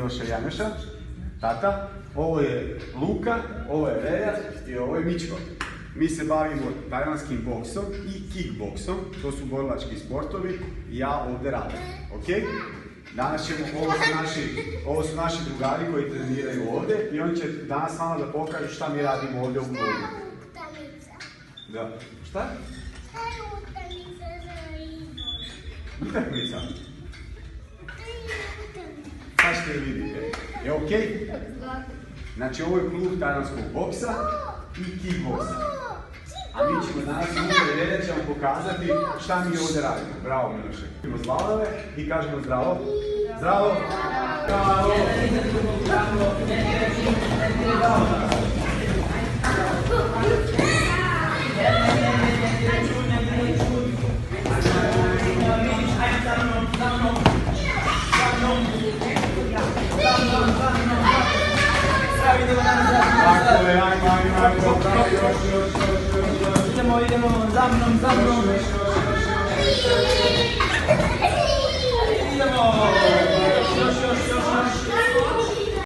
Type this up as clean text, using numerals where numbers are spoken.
Miloša Janoša, tata. Ovo je Luka, ovo je Velja i ovo je Mičko. Mi se bavimo tajlanskim boksom i kickboksom, to su borilački sportovi i ja ovdje radim, ok? Danas ćemo, ovo su naši drugari koji treniraju ovdje i oni će danas vama da pokažu šta mi radimo ovdje u klubu. Da. Šta? Utakmica. Sad ćete vidite. Je ok? Znači ovo je klub tajlanskog boksa i kickboksa. A mi ćemo danas unutra i ćemo pokazati šta mi ovdje radimo. Bravo Miloše. Idemo slavove i kažemo zdravo. Zdravo! Zdravo! Idemo, za mnom.